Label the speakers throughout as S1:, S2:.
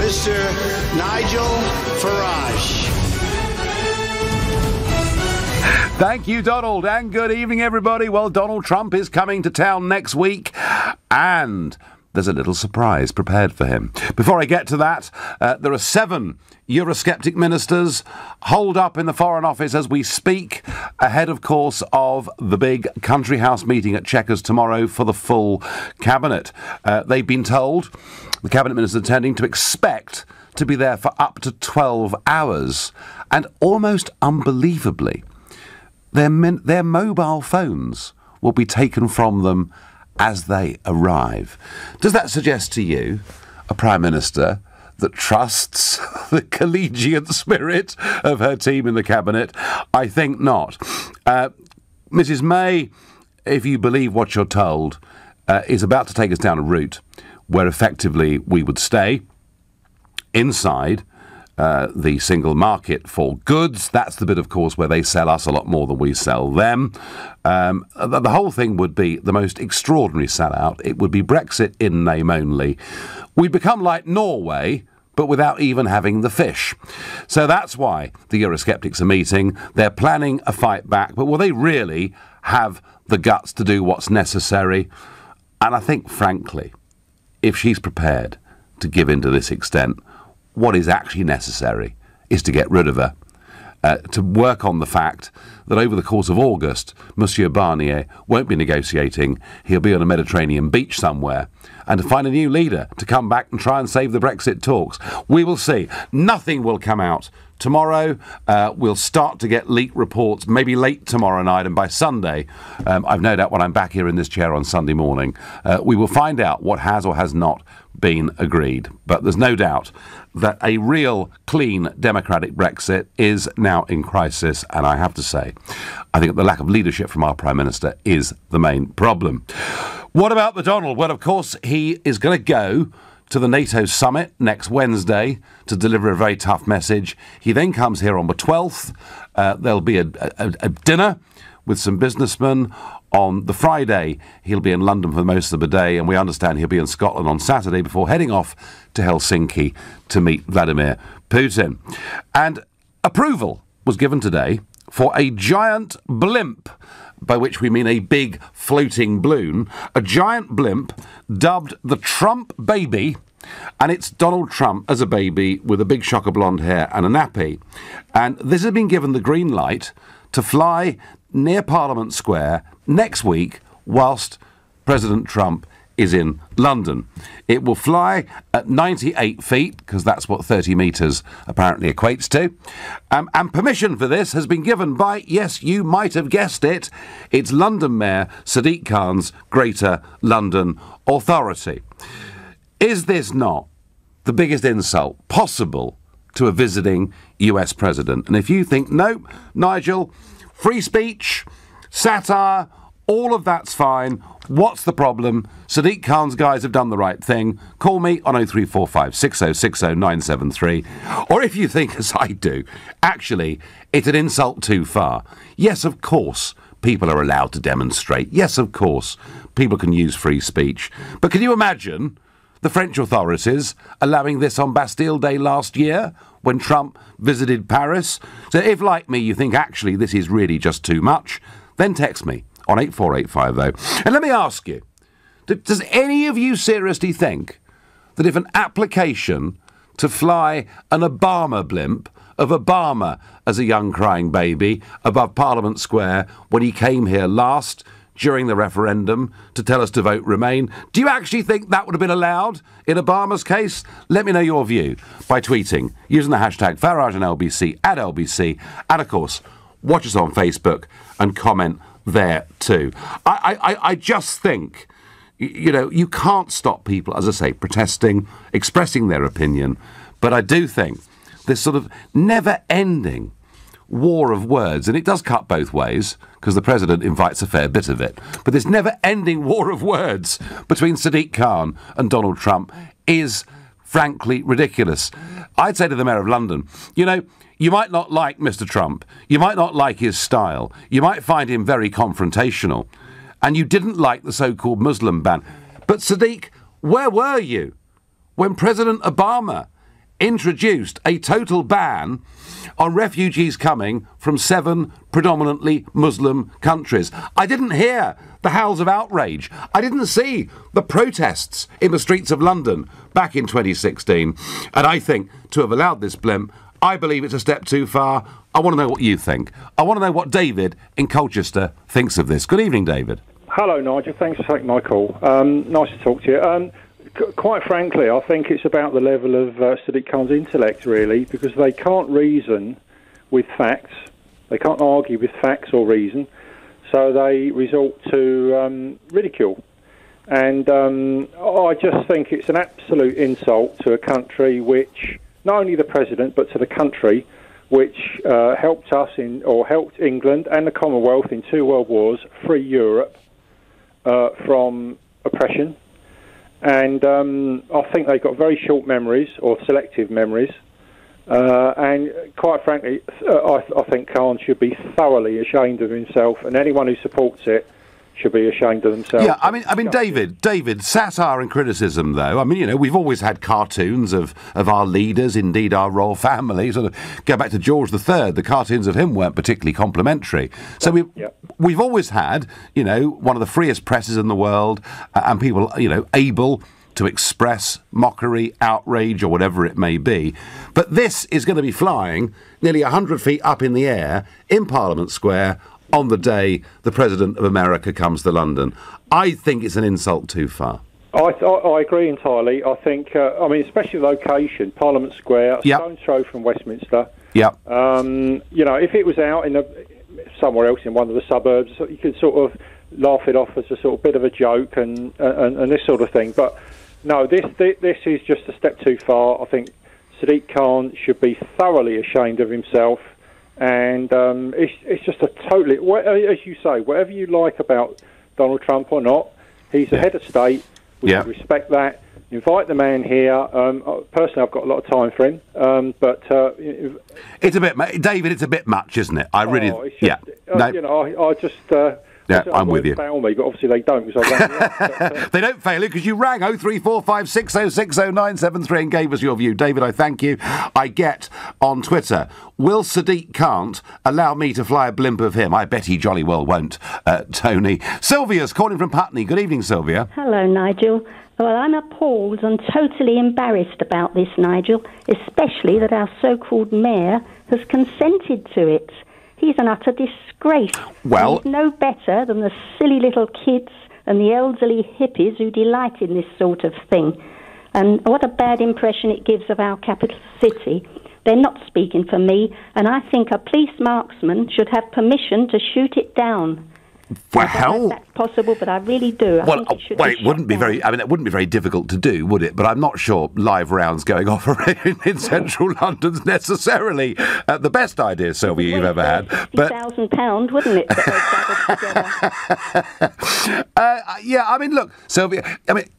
S1: Mr. Nigel Farage.
S2: Thank you, Donald, and good evening, everybody. Well, Donald Trump is coming to town next week, and there's a little surprise prepared for him. Before I get to that, there are 7 Eurosceptic ministers holed up in the Foreign Office as we speak, ahead, of course, of the big Country House meeting at Chequers tomorrow for the full cabinet. They've been told, the cabinet ministers attending, to expect to be there for up to 12 hours. And almost unbelievably, their mobile phones will be taken from them as they arrive. Does that suggest to you a Prime Minister that trusts the collegiate spirit of her team in the cabinet? I think not. Mrs May, if you believe what you're told, is about to take us down a route where effectively we would stay inside the single market for goods. That's the bit, of course, where they sell us a lot more than we sell them. The whole thing would be the most extraordinary sellout. It would be Brexit in name only. We'd become like Norway, but without even having the fish. So that's why the Eurosceptics are meeting. They're planning a fight back, but will they really have the guts to do what's necessary? And I think, frankly, if she's prepared to give in to this extent, what is actually necessary is to get rid of her, to work on the fact that over the course of August, Monsieur Barnier won't be negotiating. He'll be on a Mediterranean beach somewhere, and to find a new leader to come back and try and save the Brexit talks. We will see. Nothing will come out tomorrow. We'll start to get leaked reports, maybe late tomorrow night, and by Sunday, I've no doubt when I'm back here in this chair on Sunday morning, we will find out what has or has not been agreed. But there's no doubt that a real, clean, democratic Brexit is now in crisis, and I have to say, I think the lack of leadership from our Prime Minister is the main problem. What about the Donald? Well, of course, he is going to go to the NATO summit next Wednesday to deliver a very tough message. He then comes here on the 12th. There'll be a dinner with some businessmen. On the Friday, he'll be in London for most of the day, and we understand he'll be in Scotland on Saturday before heading off to Helsinki to meet Vladimir Putin. And approval was given today for a giant blimp, by which we mean a big floating balloon, a giant blimp dubbed the Trump Baby, and it's Donald Trump as a baby with a big shock of blonde hair and a nappy. And this has been given the green light to fly near Parliament Square next week whilst President Trump is in London. It will fly at 98 feet, because that's what 30 metres apparently equates to. And permission for this has been given by, yes, you might have guessed it, it's London Mayor Sadiq Khan's Greater London Authority. Is this not the biggest insult possible to a visiting US president? And if you think, nope, Nigel, free speech, satire, all of that's fine. What's the problem? Sadiq Khan's guys have done the right thing. Call me on 0345 6060 973. Or if you think, as I do, actually, it's an insult too far. Yes, of course, people are allowed to demonstrate. Yes, of course, people can use free speech. But can you imagine the French authorities allowing this on Bastille Day last year when Trump visited Paris? So if, like me, you think actually this is really just too much, then text me on 84850. And let me ask you, does any of you seriously think that if an application to fly an Obama blimp of Obama as a young crying baby above Parliament Square when he came here last during the referendum to tell us to vote Remain, do you actually think that would have been allowed in Obama's case? Let me know your view by tweeting using the hashtag Farage and LBC at LBC, and of course watch us on Facebook and comment there too. I just think, you know, you can't stop people, as I say, protesting, expressing their opinion, but I do think this sort of never-ending war of words, and it does cut both ways, because the president invites a fair bit of it, but this never-ending war of words between Sadiq Khan and Donald Trump is frankly ridiculous. I'd say to the Mayor of London, you know, you might not like Mr. Trump, you might not like his style, you might find him very confrontational, and you didn't like the so-called Muslim ban, but Sadiq, where were you when President Obama introduced a total ban on refugees coming from 7 predominantly Muslim countries. I didn't hear the howls of outrage. I didn't see the protests in the streets of London back in 2016. And I think to have allowed this blimp, I believe it's a step too far. I want to know what you think. I want to know what David in Colchester thinks of this. Good evening, David.
S3: Hello, Nigel. Thanks for taking my call. Nice to talk to you. Quite frankly, I think it's about the level of Sadiq Khan's intellect, really, because they can't reason with facts. They can't argue with facts or reason, so they resort to ridicule. And I just think it's an absolute insult to a country which, not only the president, but to the country which helped England and the Commonwealth in 2 world wars free Europe from oppression. And I think they've got very short memories, or selective memories. And quite frankly, I think Khan should be thoroughly ashamed of himself, and anyone who supports it should be ashamed of themselves.
S2: Yeah, I mean, David, satire and criticism, though. I mean, you know, we've always had cartoons of our leaders, indeed our royal family. Sort of go back to George III. The cartoons of him weren't particularly complimentary. So we've always had, you know, one of the freest presses in the world, and people, you know, able to express mockery, outrage, or whatever it may be. But this is going to be flying nearly 100 feet up in the air in Parliament Square on the day the President of America comes to London. I think it's an insult too far.
S3: I agree entirely. I think, I mean, especially the location, Parliament Square, a stone's throw from Westminster.
S2: Yeah.
S3: You know, if it was out in somewhere else in one of the suburbs, you could sort of laugh it off as a sort of bit of a joke and this sort of thing. But no, this is just a step too far. I think Sadiq Khan should be thoroughly ashamed of himself. And it's just a totally, as you say, whatever you like about Donald Trump or not, he's the head of state. We should respect that. Invite the man here. Personally, I've got a lot of time for him, but
S2: it's a bit, David. It's a bit much, isn't it?
S3: You know, I just.
S2: Yeah, I'm with you.
S3: Fail me, but obviously they don't. Because I
S2: they don't fail you because you rang 03456060973 and gave us your view. David, I thank you. I get on Twitter, will Sadiq Khan allow me to fly a blimp of him? I bet he jolly well won't, Tony. Sylvia's calling from Putney. Good evening, Sylvia.
S4: Hello, Nigel. Well, I'm appalled and totally embarrassed about this, Nigel, especially that our so-called mayor has consented to it. He's an utter disgrace.
S2: Well,
S4: he's no better than the silly little kids and the elderly hippies who delight in this sort of thing. And what a bad impression it gives of our capital city. They're not speaking for me, and I think a police marksman should have permission to shoot it down.
S2: Well,
S4: I don't know if that's possible, but I really do.
S2: It wouldn't be very. I mean, it wouldn't be very difficult to do, would it? But I'm not sure live rounds going off in central London's necessarily the best idea, Sylvia, you've ever had.
S4: But £50,000, wouldn't it?
S2: Yeah, I mean, look, Sylvia. I mean,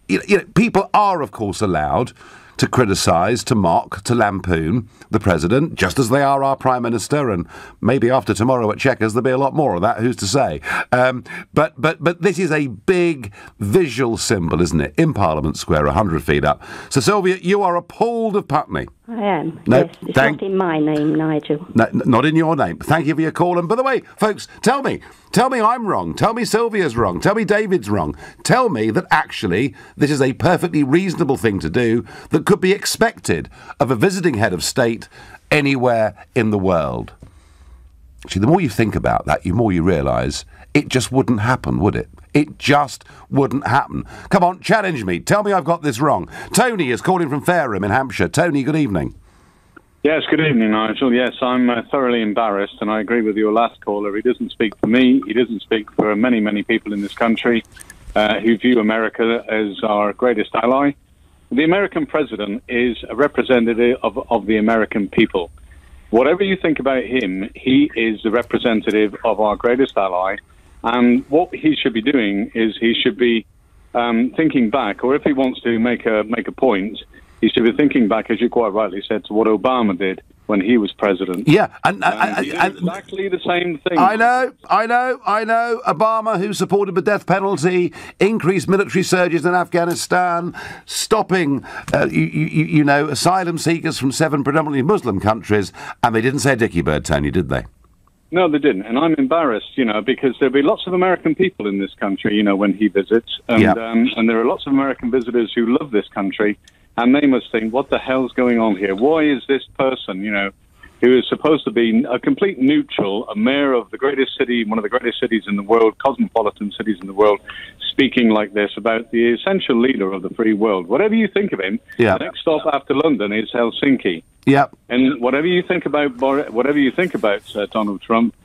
S2: you know, people are, of course, allowed to criticise, to mock, to lampoon the President, just as they are our Prime Minister, and maybe after tomorrow at Chequers there'll be a lot more of that, who's to say. But this is a big visual symbol, isn't it, in Parliament Square, 100 feet up. So, Sylvia, you are appalled of Putney.
S4: I am,
S2: no,
S4: yes. It's not in my name, Nigel.
S2: No, not in your name. Thank you for your call. And by the way, folks, tell me I'm wrong. Tell me Sylvia's wrong. Tell me David's wrong. Tell me that actually this is a perfectly reasonable thing to do that could be expected of a visiting head of state anywhere in the world. See, the more you think about that, the more you realise it just wouldn't happen, would it? It just wouldn't happen. Come on, challenge me. Tell me I've got this wrong. Tony is calling from Fareham in Hampshire. Tony, good evening.
S5: Yes, good evening, Nigel. Yes, I'm thoroughly embarrassed, and I agree with your last caller. He doesn't speak for me. He doesn't speak for many, many people in this country who view America as our greatest ally. The American president is a representative of the American people. Whatever you think about him, he is the representative of our greatest ally. And what he should be doing is he should be thinking back, or if he wants to make a point, he should be thinking back, as you quite rightly said, to what Obama did when he was president.
S2: Yeah, and
S5: exactly the same thing.
S2: I know. Obama, who supported the death penalty, increased military surges in Afghanistan, stopping, asylum seekers from 7 predominantly Muslim countries, and they didn't say a dicky bird, Tony, did they?
S5: No, they didn't, and I'm embarrassed, because there'll be lots of American people in this country, when he visits, and there are lots of American visitors who love this country, and they must think, what the hell's going on here? Why is this person, who is supposed to be a complete neutral, a mayor of the greatest city, one of the greatest cities in the world, cosmopolitan cities in the world, speaking like this about the essential leader of the free world? Whatever you think of him, the next stop after London is Helsinki. Yep. And whatever you think about Donald Trump,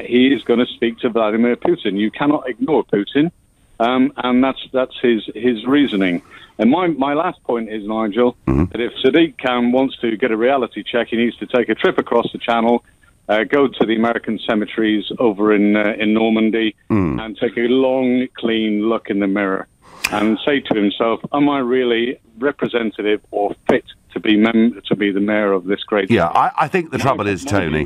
S5: he is going to speak to Vladimir Putin. You cannot ignore Putin, and that's his reasoning. And my last point is, Nigel, that if Sadiq Khan wants to get a reality check, he needs to take a trip across the Channel, go to the American cemeteries over in Normandy, and take a long, clean look in the mirror and say to himself, am I really representative or fit to be the mayor of this great city?
S2: Yeah, I think the trouble is, Tony,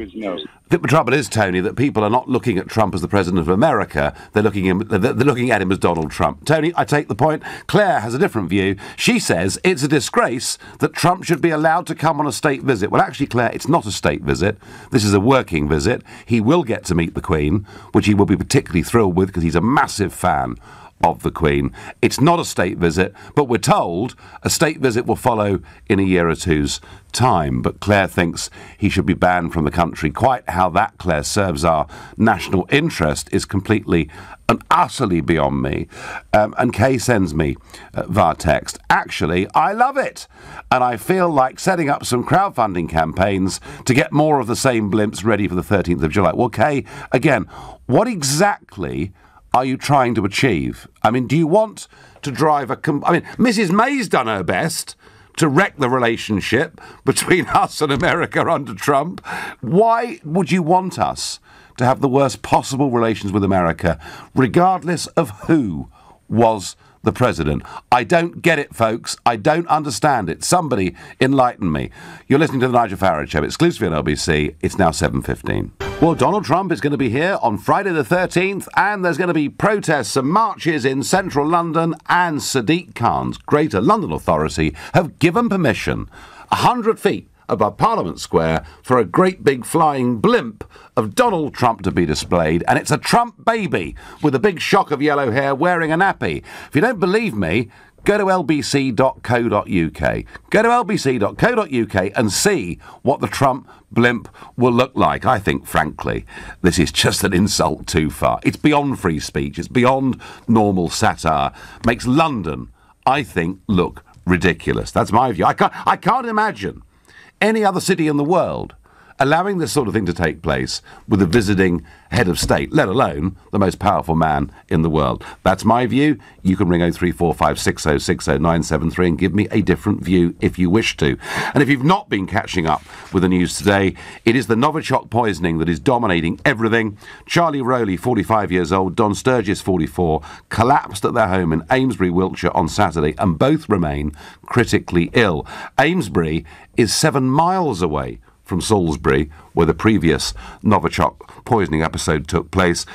S2: that people are not looking at Trump as the president of America. They're looking at him as Donald Trump. Tony, I take the point. Claire has a different view. She says it's a disgrace that Trump should be allowed to come on a state visit. Well, actually, Claire, it's not a state visit. This is a working visit. He will get to meet the Queen, which he will be particularly thrilled with because he's a massive fan of the Queen. It's not a state visit, but we're told a state visit will follow in a year or two's time. But Claire thinks he should be banned from the country. Quite how that, Claire, serves our national interest is completely and utterly beyond me. And Kay sends me via text, actually, I love it. And I feel like setting up some crowdfunding campaigns to get more of the same blimps ready for the 13th of July. Well, Kay, again, what exactly are you trying to achieve? I mean, do you want to drive Mrs. May's done her best to wreck the relationship between us and America under Trump. Why would you want us to have the worst possible relations with America, regardless of who was the president? I don't get it, folks. I don't understand it. Somebody enlighten me. You're listening to the Nigel Farage Show, exclusively on LBC. It's now 7:15. Well, Donald Trump is going to be here on Friday the 13th, and there's going to be protests and marches in central London, and Sadiq Khan's Greater London Authority have given permission 100 feet above Parliament Square for a great big flying blimp of Donald Trump to be displayed, and it's a Trump baby with a big shock of yellow hair wearing a nappy. If you don't believe me, go to lbc.co.uk. Go to lbc.co.uk and see what the Trump blimp will look like. I think, frankly, this is just an insult too far. It's beyond free speech. It's beyond normal satire. Makes London, I think, look ridiculous. That's my view. I can't imagine any other city in the world allowing this sort of thing to take place with a visiting head of state, let alone the most powerful man in the world. That's my view. You can ring 03456060973 and give me a different view if you wish to. And if you've not been catching up with the news today, it is the Novichok poisoning that is dominating everything. Charlie Rowley, 45 years old, Don Sturgis, 44, collapsed at their home in Amesbury, Wiltshire on Saturday, and both remain critically ill. Amesbury is 7 miles away from Salisbury, where the previous Novichok poisoning episode took place.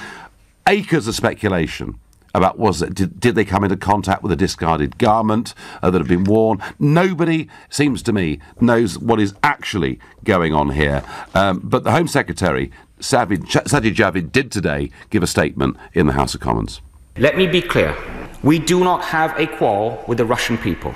S2: Acres of speculation about did they come into contact with a discarded garment that had been worn. Nobody, seems to me, knows what is actually going on here. But the Home Secretary, Sajid Javid, did today give a statement in the House of Commons.
S6: Let me be clear. We do not have a quarrel with the Russian people.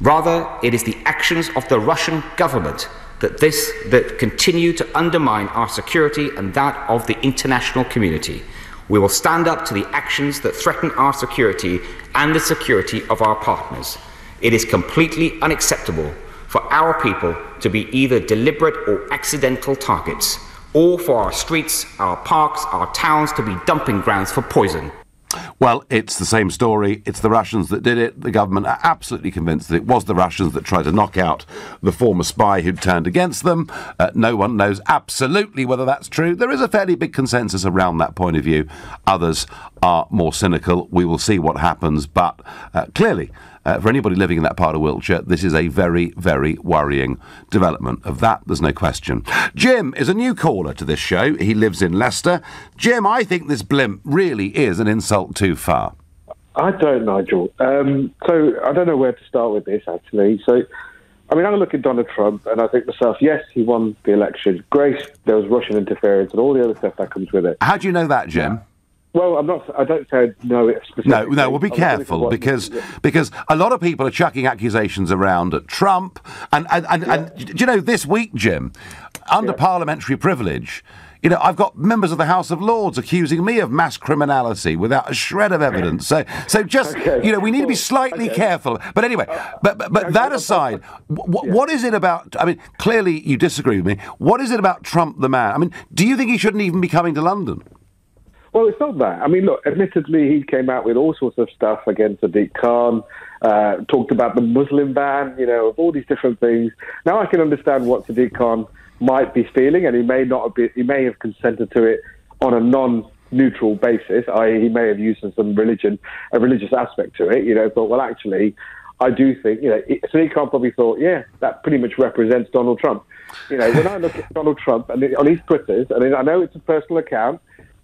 S6: Rather, it is the actions of the Russian government that continue to undermine our security and that of the international community. We will stand up to the actions that threaten our security and the security of our partners. It is completely unacceptable for our people to be either deliberate or accidental targets, or for our streets, our parks, our towns to be dumping grounds for poison.
S2: Well, it's the same story. It's the Russians that did it. The government are absolutely convinced that it was the Russians that tried to knock out the former spy who'd turned against them. No one knows absolutely whether that's true. There is a fairly big consensus around that point of view. Others are more cynical. We will see what happens. But clearly, for anybody living in that part of Wiltshire, this is a very, very worrying development. Of that, there's no question. Jim is a new caller to this show. He lives in Leicester. Jim, I think this blimp really is an insult too far.
S7: I don't, Nigel. So I don't know where to start with this, actually. So, I mean, I look at Donald Trump and I think to myself, yes, he won the election. Great, there was Russian interference and all the other stuff that comes with it.
S2: How do you know that, Jim?
S7: Well, I don't say I know it specifically.
S2: No, well, be careful, because a lot of people are chucking accusations around at Trump. And do you know, this week, Jim, under parliamentary privilege, you know, I've got members of the House of Lords accusing me of mass criminality without a shred of evidence. So just, you know, we need to be slightly careful. But anyway, but that aside, what is it about, I mean, clearly you disagree with me. What is it about Trump the man? I mean, do you think he shouldn't even be coming to London?
S7: Well, it's not that. I mean, look, admittedly, he came out with all sorts of stuff against Sadiq Khan, talked about the Muslim ban, you know, of all these different things. Now I can understand what Sadiq Khan might be feeling, and he may have consented to it on a non-neutral basis, i.e. he may have used some a religious aspect to it, you know, but, well, actually, I do think, you know, Sadiq Khan probably thought, yeah, that pretty much represents Donald Trump. You know, when I look at Donald Trump and on his Twitters, and I know it's a personal account,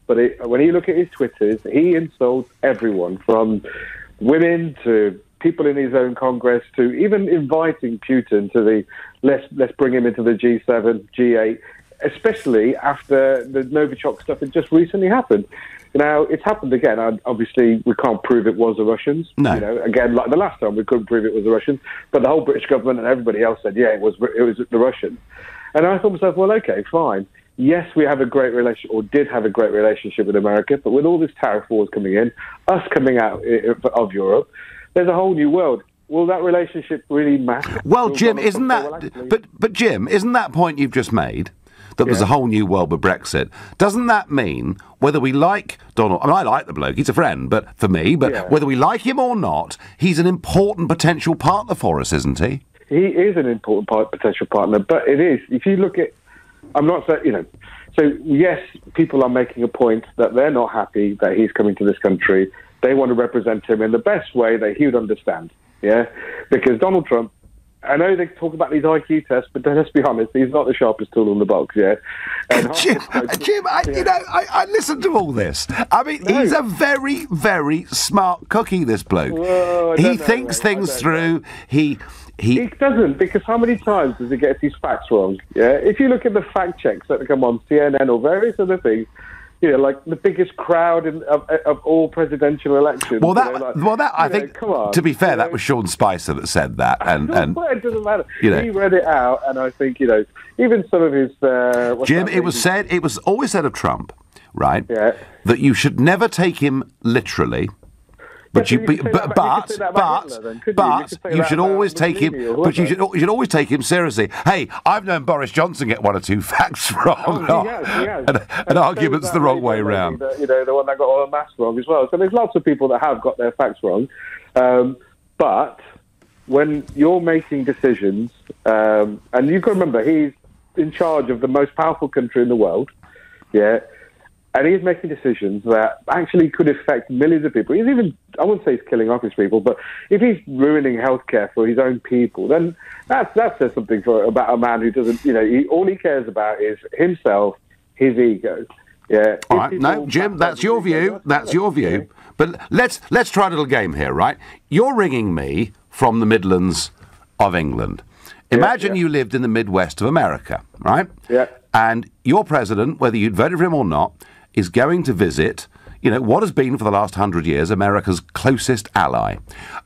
S7: but when you look at his Twitters, he insults everyone, from women to people in his own Congress, to even inviting Putin to the let's bring him into the G7, G8, especially after the Novichok stuff that just recently happened. Now, it's happened again. Obviously, we can't prove it was the Russians.
S2: No.
S7: You know, again, like the last time, we couldn't prove it was the Russians, but the whole British government and everybody else said, yeah, it was the Russians. And I thought to myself, well, okay, fine. Yes, we have a great relationship, or did have a great relationship with America, but with all this tariff wars coming in, us coming out of Europe, there's a whole new world. Will that relationship really matter?
S2: Well, Jim, isn't that... But Jim, isn't that point you've just made, that there's a whole new world with Brexit, doesn't that mean whether we like Donald... I mean, I like the bloke, he's a friend, but for me, whether we like him or not, he's an important potential partner for us, isn't he?
S7: He is an important potential partner, but it is. If you look at... I'm not saying, you know... So, yes, people are making a point that they're not happy that he's coming to this country. They want to represent him in the best way that he would understand, yeah? Because Donald Trump, I know they talk about these IQ tests, but let's be honest, he's not the sharpest tool in the box, yeah? And
S2: Jim, you know, I listened to all this. I mean, he's a very, very smart cookie, this bloke.
S7: Well,
S2: he thinks things through. He
S7: doesn't, because how many times does he get his facts wrong? Yeah, if you look at the fact checks that come on CNN or various other things, you know, like the biggest crowd of all presidential elections.
S2: Well, I think,
S7: come on,
S2: to be fair, that was Sean Spicer that said that, and
S7: well, it doesn't matter.
S2: You know,
S7: he read it out, and I think, you know, even some of his.
S2: Jim, it was always said of Trump, right? Yeah. That you should never take him literally. But you should always take him. But you should always take him seriously. Hey, I've known Boris Johnson get one or two facts wrong,
S7: he has.
S2: and arguments the wrong way round.
S7: You know, the one that got all the maths wrong as well. So there's lots of people that have got their facts wrong. But when you're making decisions, and you've got to remember, he's in charge of the most powerful country in the world. Yeah. And he's making decisions that actually could affect millions of people. He's even, I wouldn't say he's killing off his people, but if he's ruining healthcare for his own people, then that says something about a man who doesn't, you know, all he cares about is himself, his ego. Yeah.
S2: All right. No, Jim, that's your view. That's your view. But let's try a little game here, right? You're ringing me from the Midlands of England. Imagine you lived in the Midwest of America, right?
S7: Yeah.
S2: And your president, whether you'd voted for him or not, is going to visit, you know, what has been for the last 100 years America's closest ally.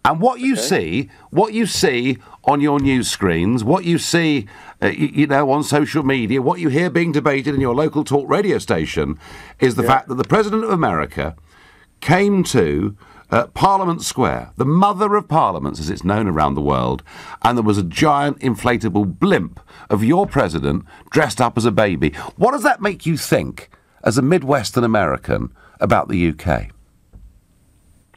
S2: And what you see on your news screens, what you see, you know, on social media, what you hear being debated in your local talk radio station is the fact that the President of America came to Parliament Square, the mother of parliaments as it's known around the world, and there was a giant inflatable blimp of your president dressed up as a baby. What does that make you think, as a Midwestern American, about the UK?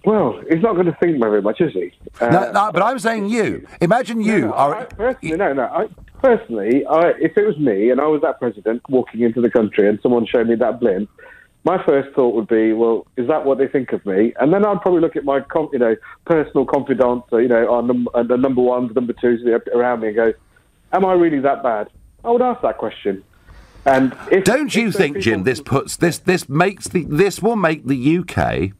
S7: Well, he's not going to think very much, is he?
S2: No, but I'm saying you. Imagine you are...
S7: Personally, if it was me and I was that president walking into the country and someone showed me that blimp, my first thought would be, well, is that what they think of me? And then I'd probably look at my, personal confidants, the number ones, number twos around me and go, am I really that bad? I would ask that question. And
S2: don't you think, Jim, this will make the UK,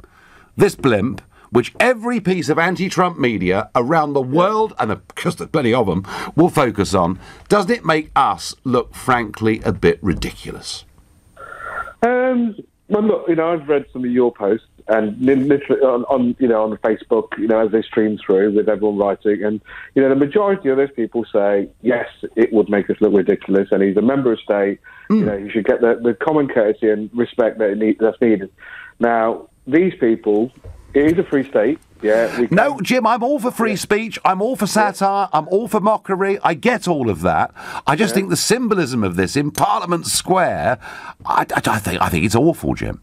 S2: this blimp, which every piece of anti-Trump media around the world, and because there's plenty of them, will focus on, doesn't it make us look, frankly, a bit ridiculous?
S7: Well, look, I've read some of your posts, and literally on Facebook, as they stream through with everyone writing, and the majority of those people say yes, it would make us look ridiculous, and he's a member of state. You should get the common courtesy and respect that's needed. Now, these people, it is a free state. Yeah.
S2: No, Jim, I'm all for free speech. I'm all for satire. I'm all for mockery. I get all of that. I just think the symbolism of this in Parliament Square, I think it's awful, Jim.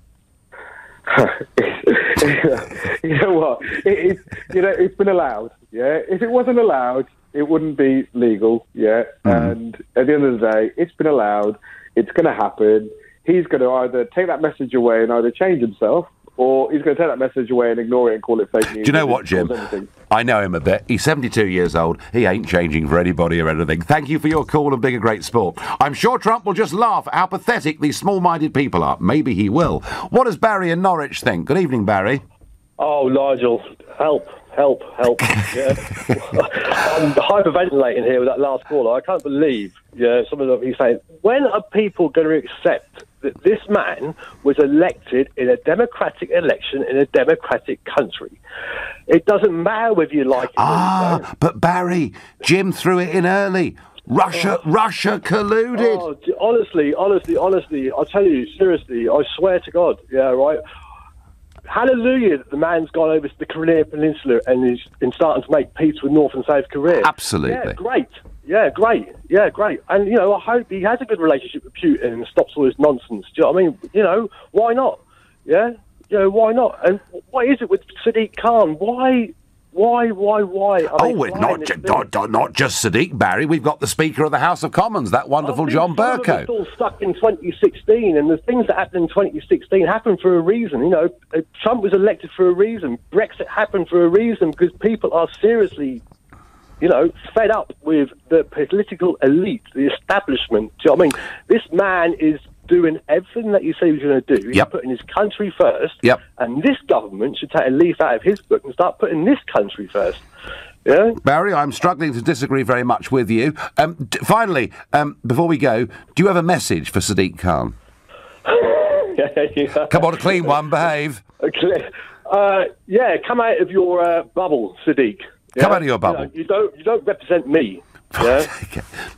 S7: You know what? It's been allowed. Yeah. If it wasn't allowed, it wouldn't be legal. Yeah. And at the end of the day, it's been allowed. It's going to happen. He's going to either take that message away and either change himself, or he's going to take that message away and ignore it and call it fake news.
S2: Do you know what, Jim? I know him a bit. He's 72 years old. He ain't changing for anybody or anything. Thank you for your call and being a great sport. I'm sure Trump will just laugh at how pathetic these small-minded people are. Maybe he will. What does Barry in Norwich think? Good evening, Barry.
S8: Oh, Nigel, help. Yeah. I'm hyperventilating here with that last caller. I can't believe some of them he's saying. When are people going to accept that this man was elected in a democratic election in a democratic country? It doesn't matter whether you like it or not.
S2: But Barry, Jim threw it in early. Russia colluded.
S8: Honestly, I tell you, seriously, I swear to God, yeah, right? Hallelujah that the man's gone over to the Korean Peninsula and is starting to make peace with North and South Korea.
S2: Absolutely.
S8: Yeah, great. And, I hope he has a good relationship with Putin and stops all this nonsense. Do you know what I mean? Why not? Yeah? Why not? And what is it with Sadiq Khan? Why?
S2: Not just Sadiq, Barry. We've got the Speaker of the House of Commons, that wonderful John Bercow.
S8: It's all stuck in 2016, and the things that happened in 2016 happened for a reason. Trump was elected for a reason. Brexit happened for a reason, because people are seriously, fed up with the political elite, the establishment. Do you know what I mean? This man is doing everything that you say he's going to do. He's putting his country first.
S2: Yep.
S8: And this government should take a leaf out of his book and start putting this country first. Yeah?
S2: Barry, I'm struggling to disagree very much with you. Finally, before we go, do you have a message for Sadiq Khan?
S8: Yeah.
S2: Come on, a clean one, behave.
S8: Come out of your bubble, Sadiq. Yeah?
S2: Come out of your bubble.
S8: You don't represent me. Yeah.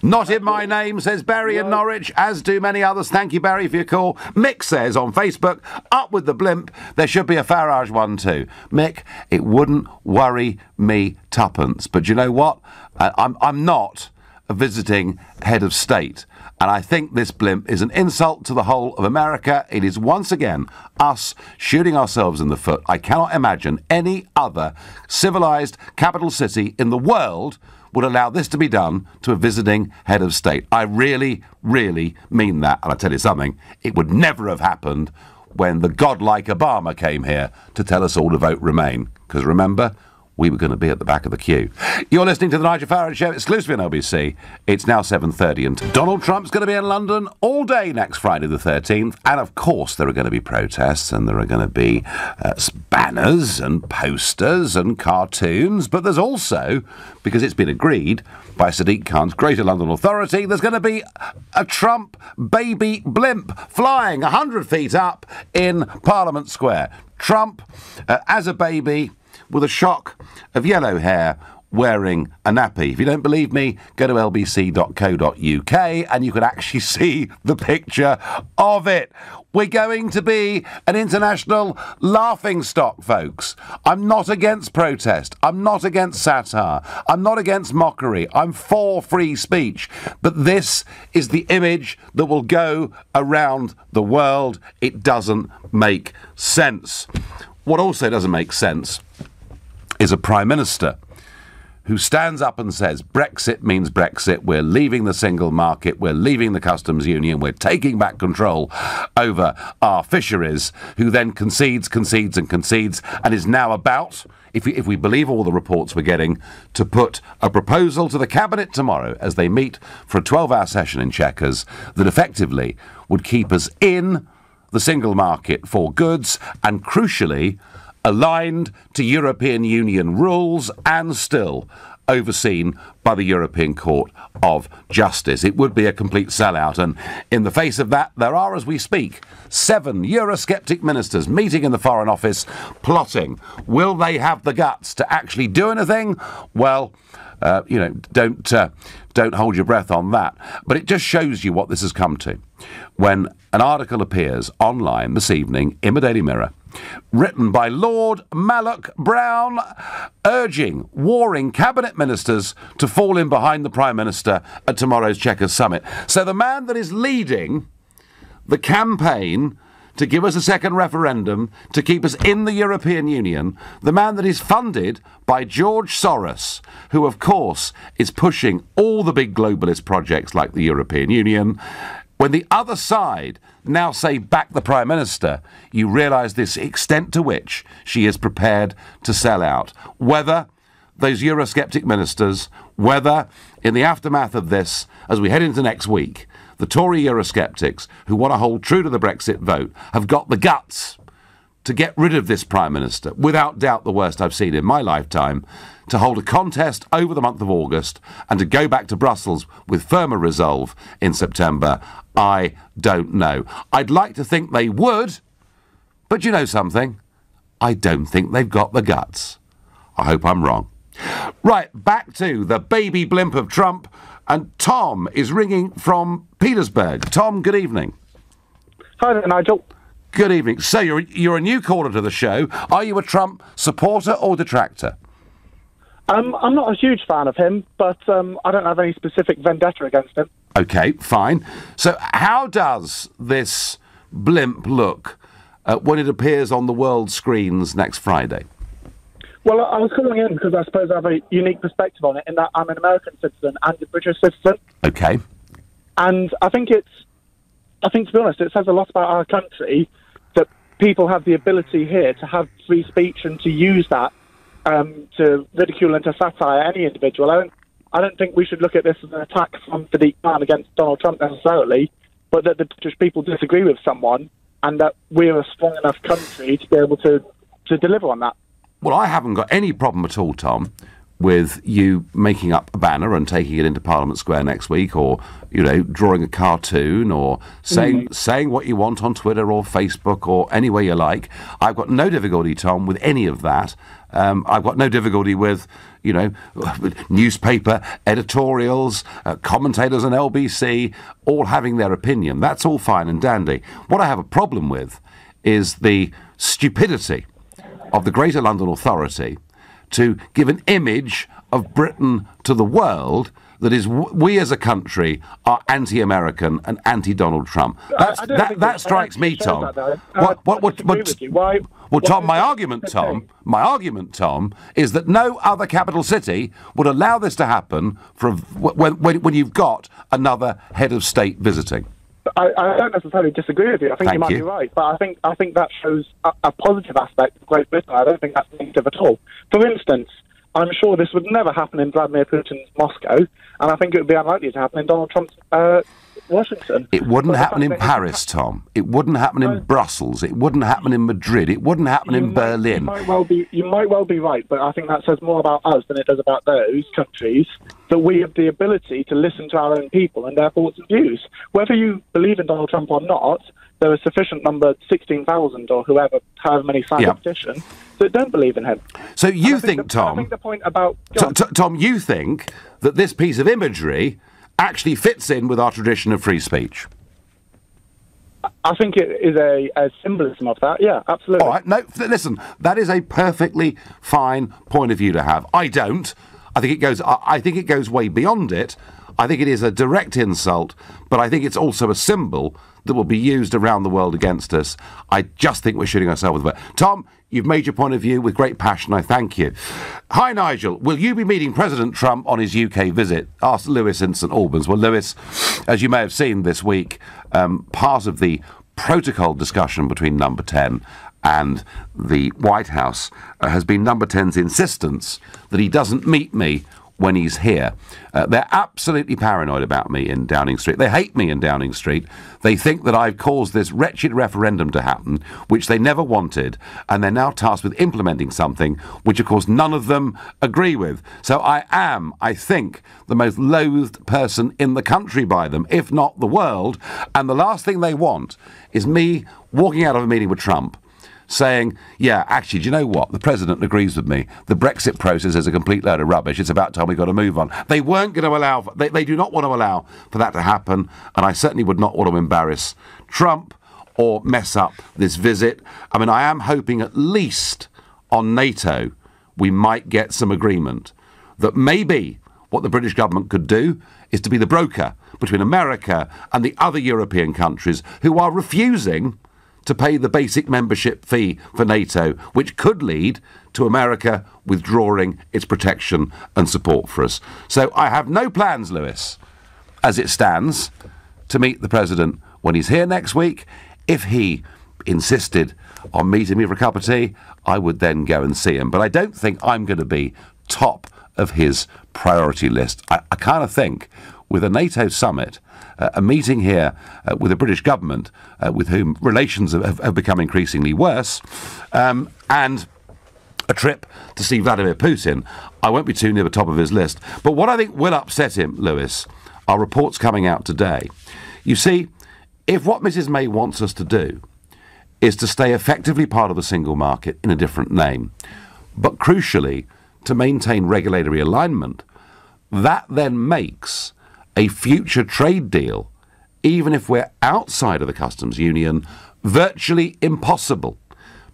S2: Not in my name, says Barry in Norwich, as do many others. Thank you, Barry, for your call. Mick says on Facebook, up with the blimp, there should be a Farage one too. Mick, it wouldn't worry me tuppence. But you know what? I'm not a visiting head of state. And I think this blimp is an insult to the whole of America. It is once again us shooting ourselves in the foot. I cannot imagine any other civilised capital city in the world would allow this to be done to a visiting head of state. I really, really mean that. And I tell you something, it would never have happened when the godlike Obama came here to tell us all to vote Remain. Because remember, we were going to be at the back of the queue. You're listening to the Nigel Farage Show, exclusively on LBC. It's now 7:30, and Donald Trump's going to be in London all day next Friday the 13th. And of course, there are going to be protests, and there are going to be banners and posters and cartoons. But there's also, because it's been agreed by Sadiq Khan's Greater London Authority, there's going to be a Trump baby blimp flying 100 feet up in Parliament Square. Trump, as a baby, with a shock of yellow hair, wearing a nappy. If you don't believe me, go to lbc.co.uk and you can actually see the picture of it. We're going to be an international laughingstock, folks. I'm not against protest. I'm not against satire. I'm not against mockery. I'm for free speech. But this is the image that will go around the world. It doesn't make sense. What also doesn't make sense is a Prime Minister who stands up and says Brexit means Brexit, we're leaving the single market, we're leaving the customs union, we're taking back control over our fisheries, who then concedes and is now about, if we believe all the reports we're getting, to put a proposal to the Cabinet tomorrow as they meet for a 12-hour session in Chequers that effectively would keep us in the single market for goods and, crucially, aligned to European Union rules and still overseen by the European Court of Justice. It would be a complete sellout, and in the face of that, there are, as we speak, 7 Eurosceptic ministers meeting in the Foreign Office, plotting. Will they have the guts to actually do anything? Well, don't hold your breath on that. But it just shows you what this has come to. When an article appears online this evening in the Daily Mirror, written by Lord Malloch Brown, urging warring cabinet ministers to fall in behind the Prime Minister at tomorrow's Chequers summit. So the man that is leading the campaign to give us a second referendum, to keep us in the European Union, the man that is funded by George Soros, who, of course, is pushing all the big globalist projects like the European Union, when the other side now say back the Prime Minister, you realise this extent to which she is prepared to sell out. Whether those Eurosceptic ministers, whether in the aftermath of this, as we head into next week, the Tory Eurosceptics, who want to hold true to the Brexit vote, have got the guts to get rid of this Prime Minister, without doubt the worst I've seen in my lifetime, to hold a contest over the month of August and to go back to Brussels with firmer resolve in September, I don't know. I'd like to think they would, but you know something? I don't think they've got the guts. I hope I'm wrong. Right, back to the baby blimp of Trump, and Tom is ringing from Petersburg. Tom, good evening.
S9: Hi there, Nigel.
S2: Good evening. So you're a new caller to the show. Are you a Trump supporter or detractor?
S9: I'm not a huge fan of him, but I don't have any specific vendetta against him.
S2: OK, fine. So how does this blimp look when it appears on the world screens next Friday?
S9: Well, I was calling in because I suppose I have a unique perspective on it, in that I'm an American citizen and a British citizen. OK. And I think, to be honest, it says a lot about our country that people have the ability here to have free speech and to use that to ridicule and to satire any individual. I don't think we should look at this as an attack from Sadiq Khan against Donald Trump necessarily, but that the British people disagree with someone and that we're a strong enough country to be able to deliver on that.
S2: Well, I haven't got any problem at all, Tom, with you making up a banner and taking it into Parliament Square next week, or, drawing a cartoon, or saying what you want on Twitter or Facebook or anywhere you like. I've got no difficulty, Tom, with any of that. I've got no difficulty with, newspaper editorials, commentators on LBC, all having their opinion. That's all fine and dandy. What I have a problem with is the stupidity of the Greater London Authority to give an image of Britain to the world that is, we as a country are anti-American and anti-Donald Trump. That strikes me, Tom. Well, Tom, my argument, Tom, is that no other capital city would allow this to happen when you've got another head of state visiting.
S9: I don't necessarily disagree with you. I think you might be right, but I think that shows a positive aspect of Great Britain. I don't think that's negative at all. For instance, I'm sure this would never happen in Vladimir Putin's Moscow, and I think it would be unlikely to happen in Donald Trump's Washington.
S2: It wouldn't happen in Paris, Tom. It wouldn't happen in Brussels. It wouldn't happen in Madrid. It wouldn't happen in Berlin.
S9: You might well be right, but I think that says more about us than it does about those countries, that we have the ability to listen to our own people and their thoughts and views. Whether you believe in Donald Trump or not, there are sufficient number, 16,000 or however many signed a petition, that don't believe in him.
S2: So you think, Tom...
S9: I think the point about...
S2: Tom, you think that this piece of imagery actually fits in with our tradition of free speech?
S9: I think it is a symbolism of that, yeah, absolutely.
S2: All right, no, listen, that is a perfectly fine point of view to have. I don't. I think it goes way beyond it. I think it is a direct insult, but I think it's also a symbol that will be used around the world against us. I just think we're shooting ourselves with the foot. Tom, you've made your point of view with great passion. I thank you. Hi, Nigel. Will you be meeting President Trump on his UK visit? Asked Lewis in St Albans. Well, Lewis, as you may have seen this week, part of the protocol discussion between Number 10 and the White House has been Number 10's insistence that he doesn't meet me when he's here. They're absolutely paranoid about me in Downing Street. They hate me in Downing Street. They think that I've caused this wretched referendum to happen, which they never wanted, and they're now tasked with implementing something which, of course, none of them agree with. So I am, I think, the most loathed person in the country by them, if not the world, and the last thing they want is me walking out of a meeting with Trump saying, yeah, actually, do you know what? The president agrees with me. The Brexit process is a complete load of rubbish. It's about time we've got to move on. They weren't going to allow, they do not want to allow for that to happen, and I certainly would not want to embarrass Trump or mess up this visit. I mean, I am hoping at least on NATO we might get some agreement that maybe what the British government could do is to be the broker between America and the other European countries who are refusing to pay the basic membership fee for NATO, which could lead to America withdrawing its protection and support for us. So I have no plans, Lewis, as it stands, to meet the President when he's here next week. If he insisted on meeting me for a cup of tea, I would then go and see him. But I don't think I'm going to be top of his priority list. I kind of think with a NATO summit, a meeting here with the British government, with whom relations have become increasingly worse, and a trip to see Vladimir Putin, I won't be too near the top of his list. But what I think will upset him, Lewis, are reports coming out today. You see, if what Mrs May wants us to do is to stay effectively part of the single market in a different name, but crucially to maintain regulatory alignment, that then makes a future trade deal, even if we're outside of the customs union, virtually impossible.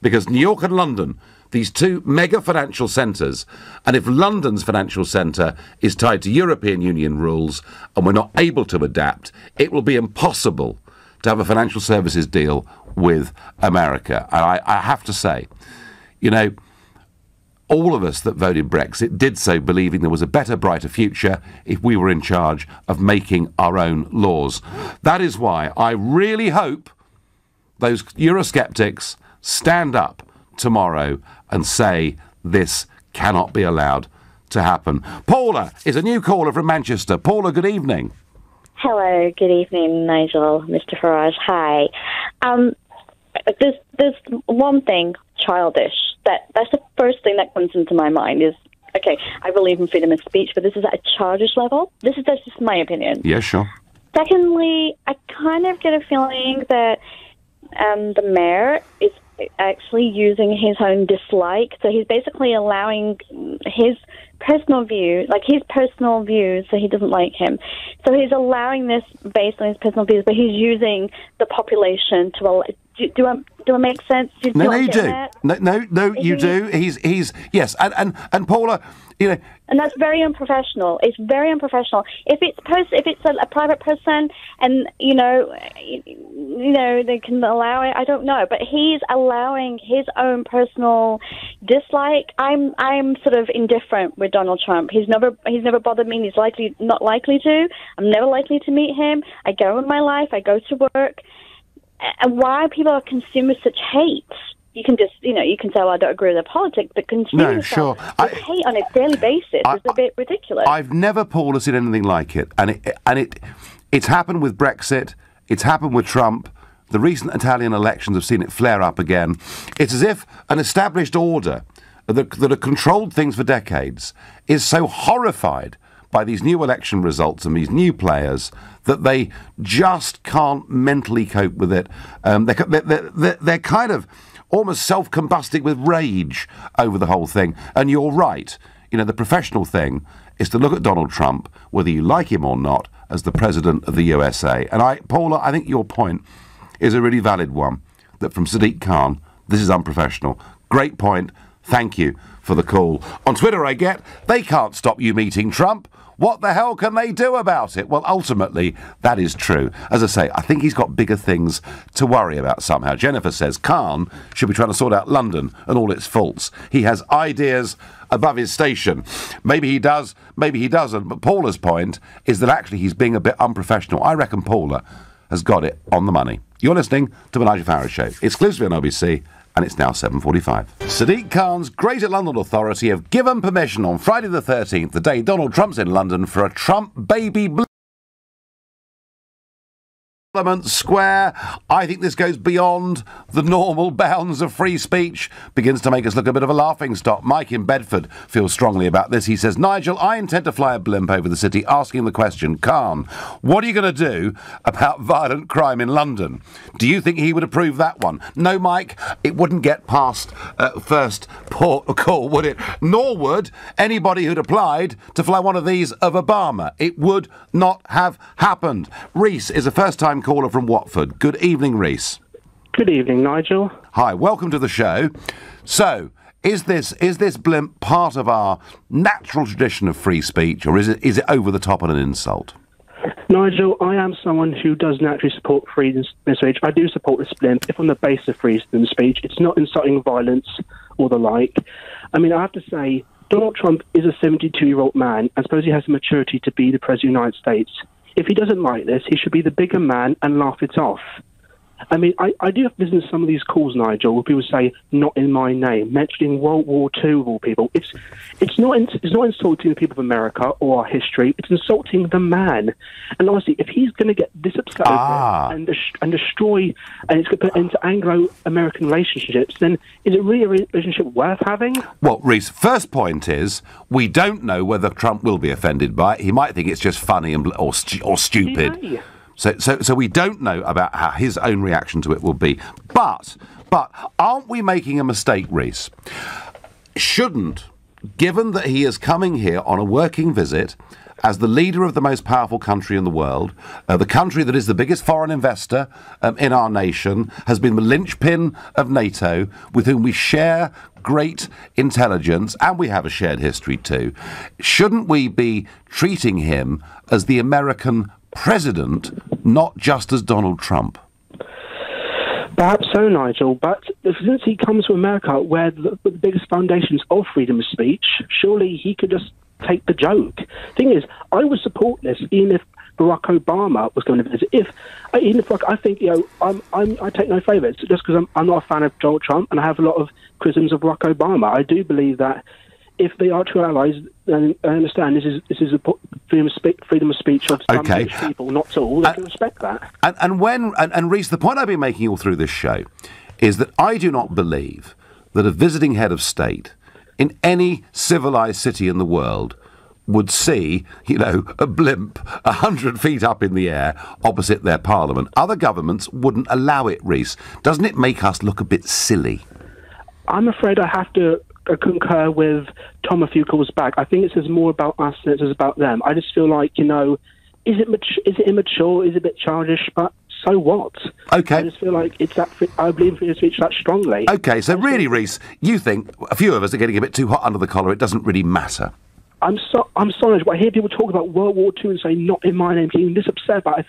S2: Because New York and London, these two mega financial centres, and if London's financial centre is tied to European Union rules and we're not able to adapt, it will be impossible to have a financial services deal with America. And I have to say, you know, all of us that voted Brexit did so believing there was a better, brighter future if we were in charge of making our own laws. That is why I really hope those Eurosceptics stand up tomorrow and say this cannot be allowed to happen. Paula is a new caller from Manchester. Paula, good evening.
S10: Hello, good evening, Nigel, Mr. Farage. Hi. There's one thing, childish. That's the first thing that comes into my mind is, okay, I believe in freedom of speech, but this is at a childish level. That's just my opinion.
S2: Yeah, sure.
S10: Secondly, I kind of get a feeling that the mayor is actually using his own dislike. So he's basically allowing his personal view, so he doesn't like him. So he's allowing this based on his personal views, but he's using the population to... Do I make sense?
S2: No, you do. No, you do. He's yes, and Paula, you know,
S10: and that's very unprofessional. It's very unprofessional. If it's a private person, and you know, they can allow it. I don't know, but he's allowing his own personal dislike. I'm sort of indifferent with Donald Trump. He's never bothered me. And he's not likely to. I'm never likely to meet him. I go in my life. I go to work. And why people are consuming such hate? You can just, you can say, well, I don't agree with their politics, but consuming hate on a daily basis is a bit ridiculous.
S2: I've never, Paula, seen anything like it. And it's happened with Brexit. It's happened with Trump. The recent Italian elections have seen it flare up again. It's as if an established order that had controlled things for decades is so horrified by these new election results and these new players that they just can't mentally cope with it. They're kind of almost self-combusting with rage over the whole thing. And you're right. You know, the professional thing is to look at Donald Trump, whether you like him or not, as the president of the USA. And Paula, I think your point is a really valid one, that from Sadiq Khan, this is unprofessional. Great point. Thank you for the call. On Twitter I get, they can't stop you meeting Trump. What the hell can they do about it? Well, ultimately, that is true. As I say, I think he's got bigger things to worry about somehow. Jennifer says Khan should be trying to sort out London and all its faults. He has ideas above his station. Maybe he does, maybe he doesn't. But Paula's point is that actually he's being a bit unprofessional. I reckon Paula has got it on the money. You're listening to the Nigel Farage Show, exclusively on LBC. And it's now 7:45. Sadiq Khan's Greater London Authority have given permission on Friday the 13th, the day Donald Trump's in London, for a Trump baby Parliament Square. I think this goes beyond the normal bounds of free speech, begins to make us look a bit of a laughing stock. Mike in Bedford feels strongly about this. He says, Nigel, I intend to fly a blimp over the city asking the question, Khan, what are you going to do about violent crime in London? Do you think he would approve that one? No, Mike, it wouldn't get past first port of call, would it? Nor would anybody who'd applied to fly one of these of Obama. It would not have happened. Reese is a first-time caller from Watford. Good evening, Reese.
S11: Good evening, Nigel.
S2: Hi, welcome to the show. So, is this blimp part of our natural tradition of free speech, or is it over the top and an insult?
S11: Nigel, I am someone who does naturally support freedom of speech. I do support this blimp if on the basis of freedom of speech. It's not inciting violence or the like. I mean, I have to say, Donald Trump is a 72-year-old man. I suppose he has the maturity to be the President of the United States. If he doesn't like this, he should be the bigger man and laugh it off. I mean, I do have business some of these calls, Nigel, where people say, not in my name, mentioning World War II of all people. It's not insulting the people of America or our history. It's insulting the man. And honestly, if he's going to get this upset over it and destroy, and it's going to put into Anglo-American relationships, then is it really a relationship worth having?
S2: Well, Reece, first point is, we don't know whether Trump will be offended by it. He might think it's just funny or stupid. So we don't know about how his own reaction to it will be. But aren't we making a mistake, Reece? Shouldn't, given that he is coming here on a working visit as the leader of the most powerful country in the world, the country that is the biggest foreign investor in our nation, has been the linchpin of NATO, with whom we share great intelligence, and we have a shared history too, shouldn't we be treating him as the American president, not just as Donald Trump?
S11: Perhaps so, Nigel, but since he comes to America where the biggest foundations of freedom of speech, surely he could just take the joke. Thing is, I would support this even if Barack Obama was going to visit. I think, I take no favours just because I'm not a fan of Donald Trump and I have a lot of criticisms of Barack Obama. I do believe that if they are true allies, then I understand this is a freedom of speech of some people, not all. They can respect that.
S2: And Reece, the point I've been making all through this show is that I do not believe that a visiting head of state in any civilised city in the world would see, a blimp 100 feet up in the air opposite their parliament. Other governments wouldn't allow it, Reece. Doesn't it make us look a bit silly?
S11: I'm afraid I have to concur with Tom a few calls back. I think it says more about us than it says about them. I just feel like, is it immature? Is it a bit childish? But so what?
S2: Okay.
S11: I just feel like I believe in freedom of speech that strongly.
S2: Okay, so really, Reece, you think a few of us are getting a bit too hot under the collar. It doesn't really matter.
S11: I'm sorry, but I hear people talk about World War II and say, not in my name, getting this upset about it.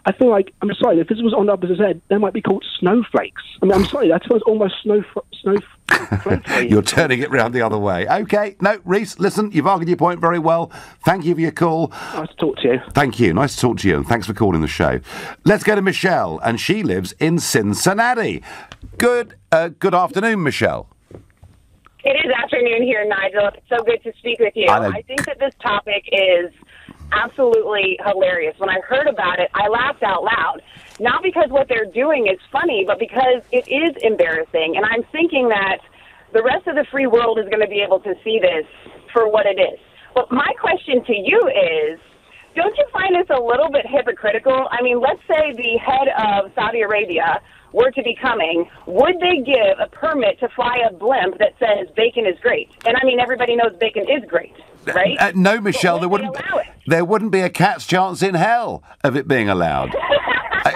S11: I feel like, I'm sorry, if this was on the opposite head, they might be called snowflakes. I mean, I'm sorry, that feels almost snowflake.
S2: You're turning it round the other way. Okay, no, Reece, listen, you've argued your point very well. Thank you for your call.
S11: Nice to talk to you.
S2: Thank you, nice to talk to you, and thanks for calling the show. Let's go to Michelle, and she lives in Cincinnati. Good afternoon, Michelle.
S12: It is afternoon here, Nigel. It's so good to speak with you. I think that this topic is absolutely hilarious. When I heard about it, I laughed out loud. Not because what they're doing is funny, but because it is embarrassing. And I'm thinking that the rest of the free world is going to be able to see this for what it is. But my question to you is, don't you find this a little bit hypocritical? I mean, let's say the head of Saudi Arabia were to be coming, would they give a permit to fly a blimp that says bacon is great? And I mean, everybody knows bacon is great, right?
S2: No, Michelle, there wouldn't be a cat's chance in hell of it being allowed.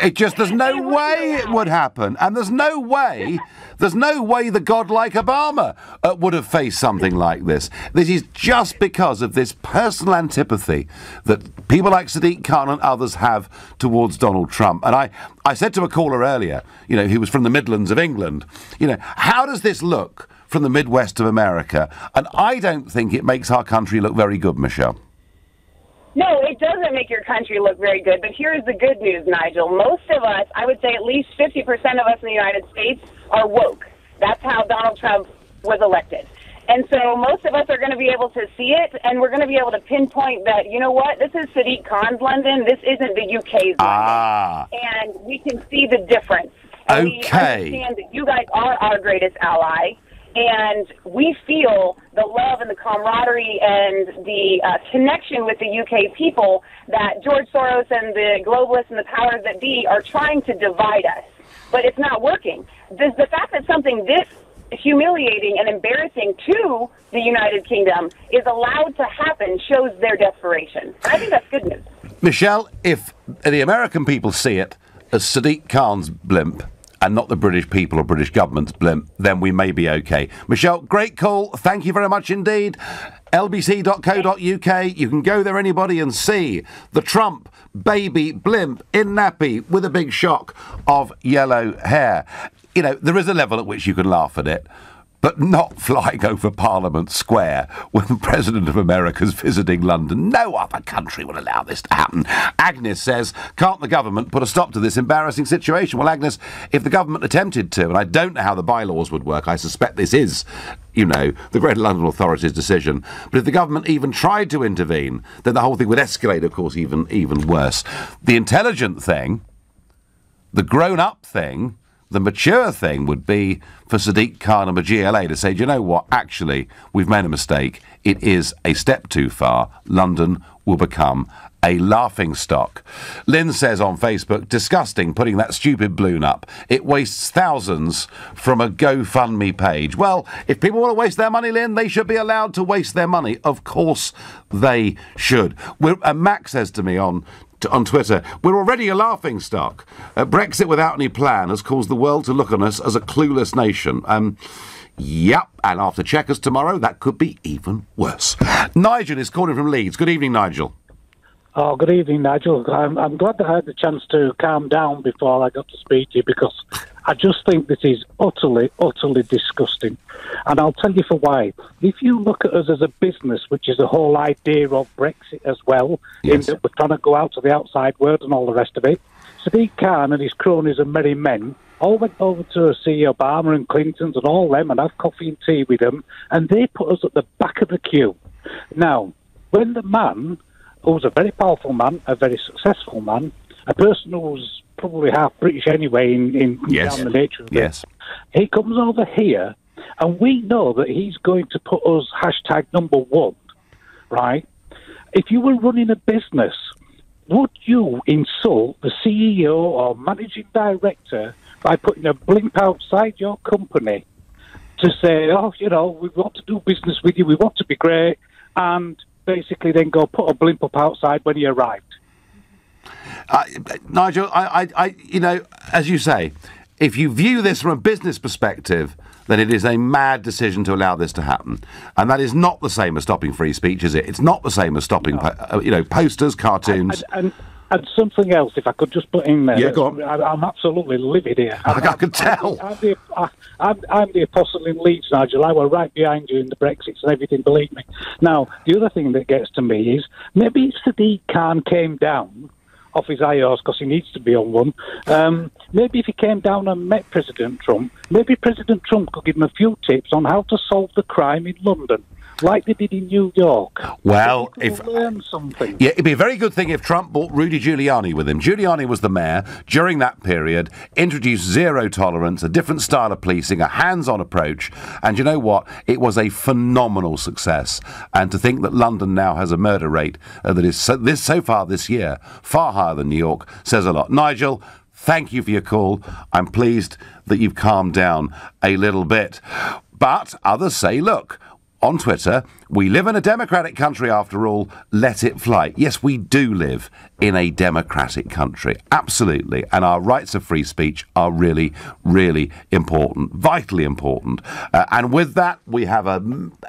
S2: There's no way it would happen. And there's no way the god like Obama would have faced something like this. This is just because of this personal antipathy that people like Sadiq Khan and others have towards Donald Trump. And I said to a caller earlier, who was from the Midlands of England, how does this look from the Midwest of America? And I don't think it makes our country look very good, Michelle.
S12: No, it doesn't make your country look very good, but here's the good news, Nigel. Most of us, I would say at least 50% of us in the United States are woke. That's how Donald Trump was elected. And so most of us are going to be able to see it, and we're going to be able to pinpoint that, you know what, this is Sadiq Khan's London, this isn't the UK's London. And we can see the difference. And we understand that you guys are our greatest ally. And we feel the love and the camaraderie and the connection with the UK people that George Soros and the globalists and the powers that be are trying to divide us. But it's not working. The fact that something this humiliating and embarrassing to the United Kingdom is allowed to happen shows their desperation. And I think that's good news.
S2: Michelle, if the American people see it as Sadiq Khan's blimp, and not the British people or British government's blimp, then we may be okay. Michelle, great call. Thank you very much indeed. LBC.co.uk. You can go there, anybody, and see the Trump baby blimp in nappy with a big shock of yellow hair. There is a level at which you can laugh at it, but not flying over Parliament Square when the President of America is visiting London. No other country will allow this to happen. Agnes says, can't the government put a stop to this embarrassing situation? Well, Agnes, if the government attempted to, and I don't know how the bylaws would work, I suspect this is, the Greater London Authority's decision, but if the government even tried to intervene, then the whole thing would escalate, of course, even worse. The intelligent thing, the grown-up thing, the mature thing would be for Sadiq Khan and the GLA to say, do you know what, actually, we've made a mistake. It is a step too far. London will become a laughingstock. Lynn says on Facebook, disgusting putting that stupid balloon up. It wastes thousands from a GoFundMe page. Well, if people want to waste their money, Lynn, they should be allowed to waste their money. Of course they should. And Max says to me on Twitter, we're already a laughingstock. Brexit without any plan has caused the world to look on us as a clueless nation. Yep, and after Chequers tomorrow, that could be even worse. Nigel is calling from Leeds. Good evening, Nigel.
S13: Oh, good evening, Nigel. I'm glad that I had the chance to calm down before I got to speak to you, because I just think this is utterly, utterly disgusting. And I'll tell you for why. If you look at us as a business, which is the whole idea of Brexit as well, in that we're trying to go out to the outside world and all the rest of it, Sadiq Khan and his cronies and merry men all went over to see Obama and Clintons and all them and have coffee and tea with them, and they put us at the back of the queue. Now, when the man, who was a very powerful man, a very successful man, a person who was probably half British anyway in down the nature of it, he comes over here, and we know that he's going to put us #1, right? If you were running a business, would you insult the CEO or managing director by putting a blimp outside your company to say, oh, we want to do business with you, we want to be great, and basically then go put a blimp up outside when he arrived?
S2: Nigel, I as you say, if you view this from a business perspective, then it is a mad decision to allow this to happen. And that is not the same as stopping free speech, is it? It's not the same as stopping, posters, cartoons.
S13: And something else, if I could just put in there.
S2: Yeah, go on.
S13: I'm absolutely livid here.
S2: I can tell.
S13: I'm the apostle in Leeds, Nigel. I were right behind you in the Brexits and everything, believe me. Now, the other thing that gets to me is maybe Sadiq Khan came down off his high horse, because he needs to be on one. Maybe if he came down and met President Trump, maybe President Trump could give him a few tips on how to solve the crime in London, like they did in New York.
S2: Well,
S13: learn something.
S2: Yeah, it'd be a very good thing if Trump brought Rudy Giuliani with him. Giuliani was the mayor during that period, introduced zero tolerance, a different style of policing, a hands-on approach, and you know what? It was a phenomenal success. And to think that London now has a murder rate that is so far this year far higher than New York says a lot. Nigel, thank you for your call. I'm pleased that you've calmed down a little bit. But others say, look, on Twitter, We live in a democratic country, after all. Let it fly. Yes, we do live in a democratic country, absolutely, and our rights of free speech are really, really important, vitally important. And with that, we have a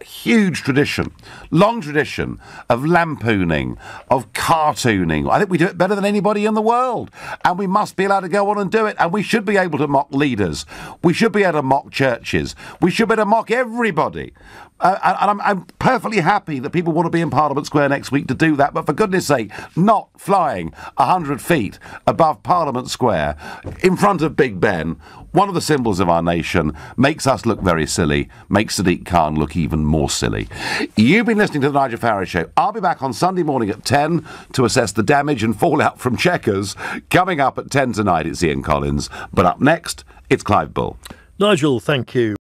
S2: huge tradition, long tradition of lampooning, of cartooning. I think we do it better than anybody in the world, and we must be allowed to go on and do it, and we should be able to mock leaders. We should be able to mock churches. We should be able to mock everybody. And I'm perfectly happy that people want to be in Parliament Square next week to do that, but for goodness sake, not flying 100 feet above Parliament Square in front of Big Ben, one of the symbols of our nation, makes us look very silly, makes Sadiq Khan look even more silly. You've been listening to the Nigel Farage Show. I'll be back on Sunday morning at 10 to assess the damage and fallout from Chequers. Coming up at 10 tonight, it's Ian Collins, but up next, it's Clive Bull.
S14: Nigel, thank you.